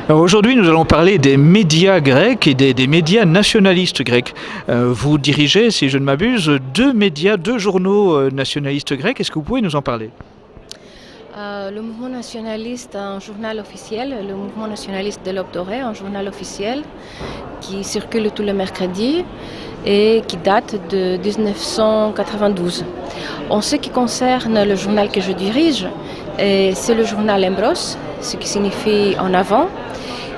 Alors aujourd'hui, nous allons parler des médias grecs et des médias nationalistes grecs. Vous dirigez, si je ne m'abuse, deux médias, deux journaux nationalistes grecs. Est-ce que vous pouvez nous en parler? Le mouvement nationaliste a un journal officiel, le mouvement nationaliste de l'Aube dorée, un journal officiel qui circule tous les mercredis et qui date de 1992. En ce qui concerne le journal que je dirige, c'est le journal Embros, ce qui signifie en avant.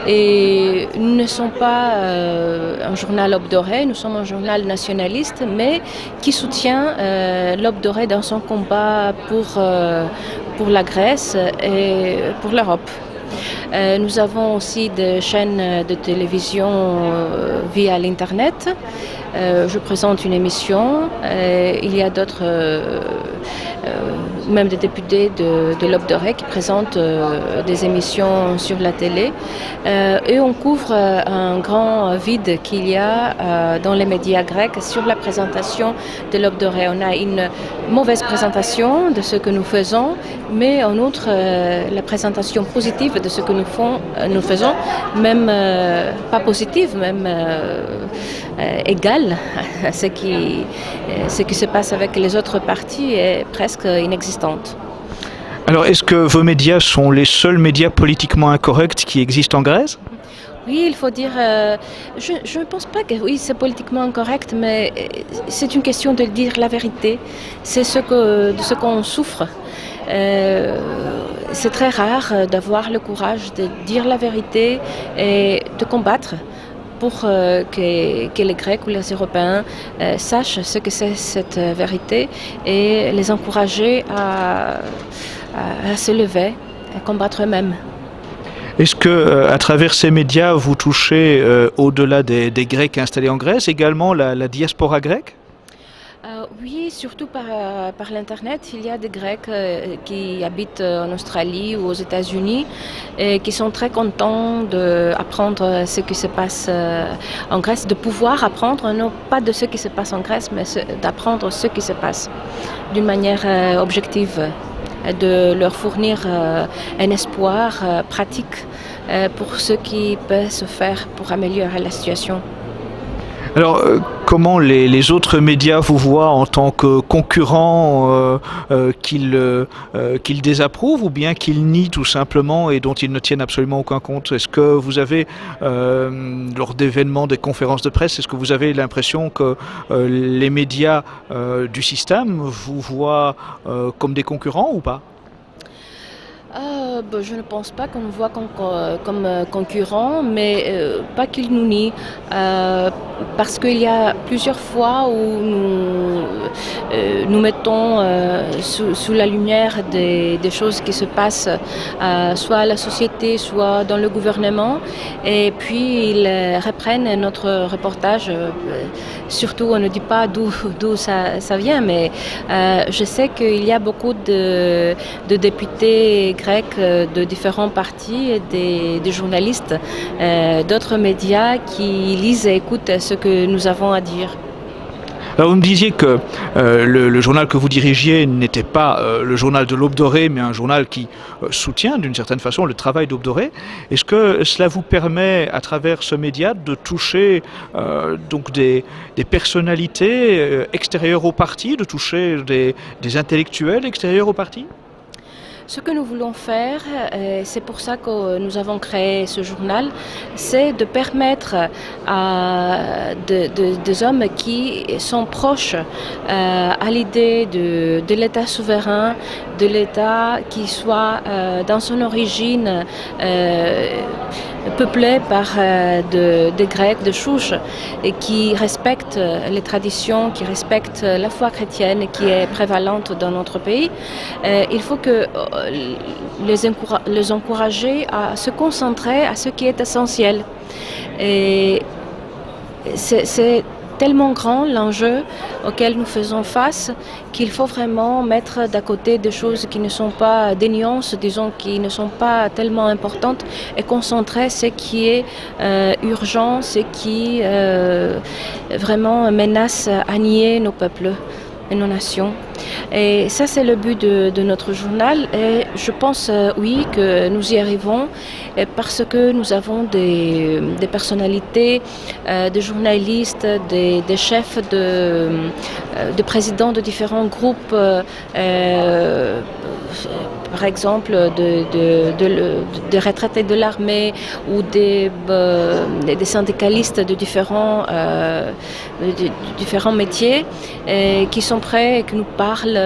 Et nous ne sommes pas un journal Aube dorée, nous sommes un journal nationaliste, mais qui soutient l'Aube dorée dans son combat pour la Grèce et pour l'Europe. Nous avons aussi des chaînes de télévision via l'Internet. Je présente une émission. Il y a d'autres, même des députés de l'Aube dorée qui présentent des émissions sur la télé. Et on couvre un grand vide qu'il y a dans les médias grecs sur la présentation de l'Aube dorée. On a une mauvaise présentation de ce que nous faisons, mais en outre, la présentation positive de ce que nous faisons, même pas positive, même égale à ce qui se passe avec les autres partis est presque inexistante. Alors, est-ce que vos médias sont les seuls médias politiquement incorrects qui existent en Grèce? Oui, il faut dire, je ne pense pas que oui, c'est politiquement incorrect, mais c'est une question de dire la vérité. C'est de ce qu'on souffre. C'est très rare d'avoir le courage de dire la vérité et de combattre pour que les Grecs ou les Européens sachent ce que c'est cette vérité et les encourager à se lever, à combattre eux-mêmes. Est-ce que, à travers ces médias, vous touchez, au-delà des Grecs installés en Grèce, également la diaspora grecque? Oui, surtout par l'Internet. Il y a des Grecs qui habitent en Australie ou aux États-Unis et qui sont très contents d'apprendre ce qui se passe en Grèce, de pouvoir apprendre, non pas de ce qui se passe en Grèce, mais d'apprendre ce qui se passe d'une manière objective, de leur fournir un espoir pratique pour ce qui peut se faire pour améliorer la situation. Alors, comment les autres médias vous voient en tant que concurrents qu'ils désapprouvent ou bien qu'ils nient tout simplement et dont ils ne tiennent absolument aucun compte? Est-ce que vous avez, lors d'événements, des conférences de presse, est-ce que vous avez l'impression que les médias du système vous voient comme des concurrents ou pas? Je ne pense pas qu'on nous voit comme concurrents, mais pas qu'ils nous nient, parce qu'il y a plusieurs fois où nous mettons sous la lumière des choses qui se passent, soit à la société, soit dans le gouvernement, et puis ils reprennent notre reportage. Surtout, on ne dit pas d'où ça vient, mais je sais qu'il y a beaucoup de députés grecs de différents partis et des journalistes d'autres médias qui lisent et écoutent ce que nous avons à dire. Alors vous me disiez que le journal que vous dirigiez n'était pas le journal de l'Aube dorée, mais un journal qui soutient d'une certaine façon le travail d'Aube dorée. Est-ce que cela vous permet, à travers ce média, de toucher donc des personnalités extérieures au parti, de toucher des intellectuels extérieurs au parti? Ce que nous voulons faire, c'est pour ça que nous avons créé ce journal, c'est de permettre à des hommes qui sont proches à l'idée de l'État souverain, de l'État qui soit dans son origine peuplé par des Grecs de souche et qui respectent les traditions, qui respectent la foi chrétienne qui est prévalente dans notre pays. Il faut que les encourager à se concentrer à ce qui est essentiel. Et c'est tellement grand l'enjeu auquel nous faisons face qu'il faut vraiment mettre d'à côté des choses qui ne sont pas des nuances, disons, qui ne sont pas tellement importantes et concentrer ce qui est urgent, ce qui vraiment menace à nier nos peuples et nos nations. Et ça, c'est le but de notre journal. Et je pense, oui, que nous y arrivons parce que nous avons des personnalités, des journalistes, des chefs de présidents de différents groupes, par exemple de retraités de l'armée ou des syndicalistes de différents métiers qui sont prêts et qui nous parlent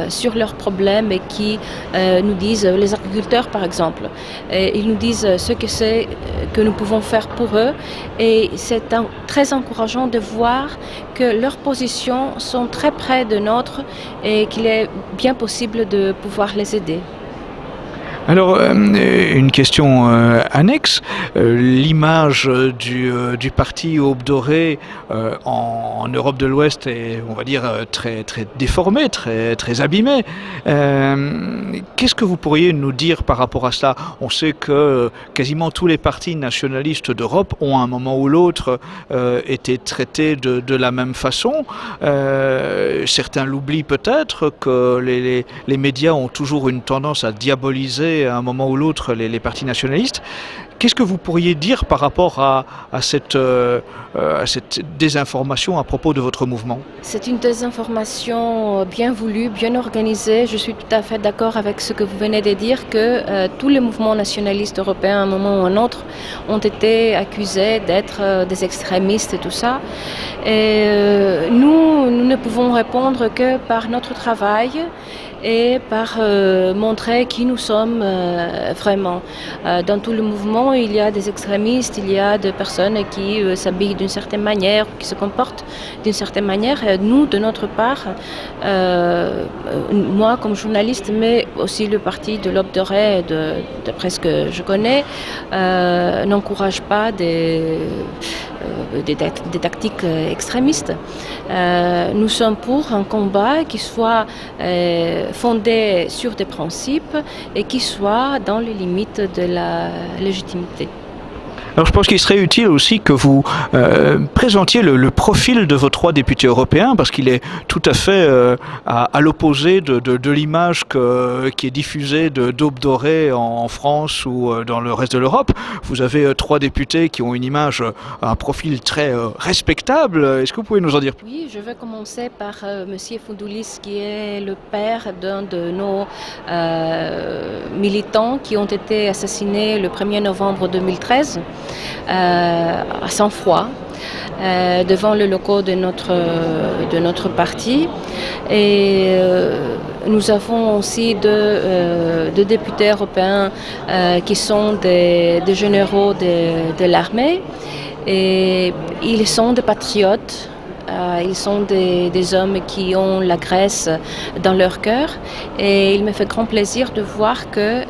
sur leurs problèmes et qui nous disent, les agriculteurs par exemple, ils nous disent ce que c'est que nous pouvons faire pour eux et c'est très encourageant de voir que leurs positions sont très près de nôtres et qu'il est bien possible de pouvoir les aider. Alors, une question annexe, l'image du parti Aube Dorée en Europe de l'Ouest est, on va dire, très, très déformée, très, très abîmée. Qu'est-ce que vous pourriez nous dire par rapport à cela? On sait que quasiment tous les partis nationalistes d'Europe ont à un moment ou l'autre été traités de la même façon. Certains l'oublient peut-être que les médias ont toujours une tendance à diaboliser à un moment ou l'autre les partis nationalistes. Qu'est-ce que vous pourriez dire par rapport à cette désinformation à propos de votre mouvement? C'est une désinformation bien voulue, bien organisée. Je suis tout à fait d'accord avec ce que vous venez de dire, que tous les mouvements nationalistes européens, à un moment ou à un autre, ont été accusés d'être des extrémistes et tout ça. Et nous ne pouvons répondre que par notre travail et par montrer qui nous sommes vraiment. Dans tout le mouvement, il y a des extrémistes, il y a des personnes qui s'habillent d'une certaine manière, qui se comportent d'une certaine manière. Et nous, de notre part, moi comme journaliste, mais aussi le parti de l'Aube Dorée, d'après ce que je connais, n'encourage pas des tactiques extrémistes. Nous sommes pour un combat qui soit fondé sur des principes et qui soit dans les limites de la légitimité. Alors je pense qu'il serait utile aussi que vous présentiez le profil de vos 3 députés européens, parce qu'il est tout à fait à l'opposé de l'image qui est diffusée d'Aube Dorée en France ou dans le reste de l'Europe. Vous avez 3 députés qui ont une image, un profil très respectable. Est-ce que vous pouvez nous en dire plus? Oui, je vais commencer par M. Foudoulis, qui est le père d'un de nos militants qui ont été assassinés le 1er novembre 2013. À sang-froid devant le locaux de notre parti. Et nous avons aussi deux députés européens qui sont des généraux de l'armée. Et ils sont des patriotes. Ils sont des hommes qui ont la Grèce dans leur cœur et il me fait grand plaisir de voir que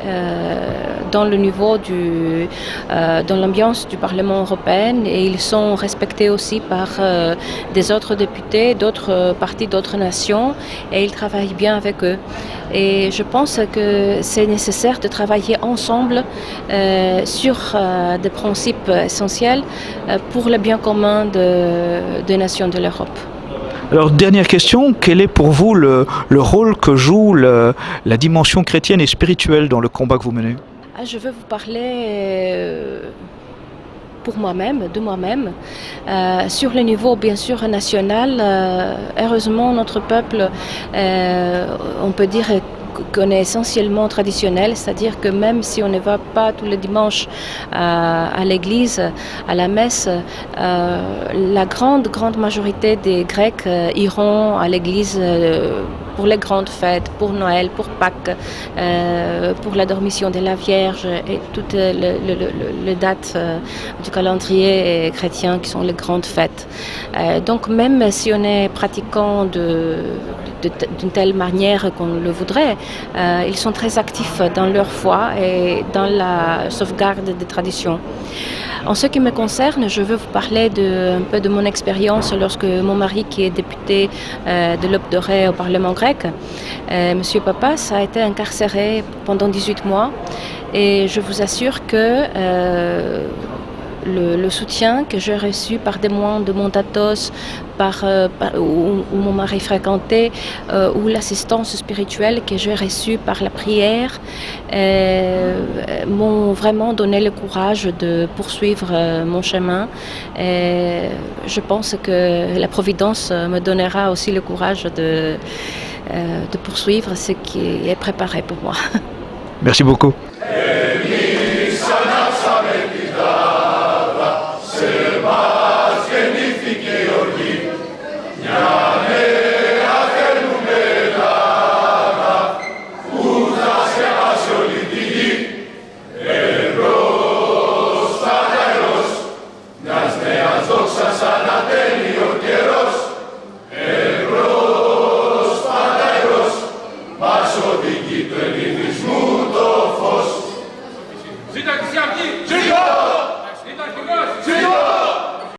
dans le niveau dans l'ambiance du Parlement européen, et ils sont respectés aussi par des autres députés, d'autres partis, d'autres nations, et ils travaillent bien avec eux. Et je pense que c'est nécessaire de travailler ensemble sur des principes essentiels pour le bien commun des nations de l'Europe. Alors, dernière question, quel est pour vous le rôle que joue la dimension chrétienne et spirituelle dans le combat que vous menez? Je vais vous parler pour moi-même, de moi-même. Sur le niveau, bien sûr, national, heureusement, notre peuple, on peut dire, qu'on est essentiellement traditionnel, c'est-à-dire que même si on ne va pas tous les dimanches à l'église, à la messe, la grande majorité des Grecs iront à l'église pour les grandes fêtes, pour Noël, pour Pâques, pour la dormition de la Vierge et toutes les dates du calendrier chrétien qui sont les grandes fêtes. Donc même si on est pratiquant d'une telle manière qu'on le voudrait, ils sont très actifs dans leur foi et dans la sauvegarde des traditions. En ce qui me concerne, je veux vous parler un peu de mon expérience lorsque mon mari, qui est député de l'Aube Dorée au Parlement grec, Monsieur Papas, a été incarcéré pendant 18 mois. Et je vous assure que le soutien que j'ai reçu par des moines de Montatos, où mon mari fréquentait, ou l'assistance spirituelle que j'ai reçue par la prière, m'ont vraiment donné le courage de poursuivre mon chemin. Et je pense que la Providence me donnera aussi le courage de poursuivre ce qui est préparé pour moi. Merci beaucoup. Seba,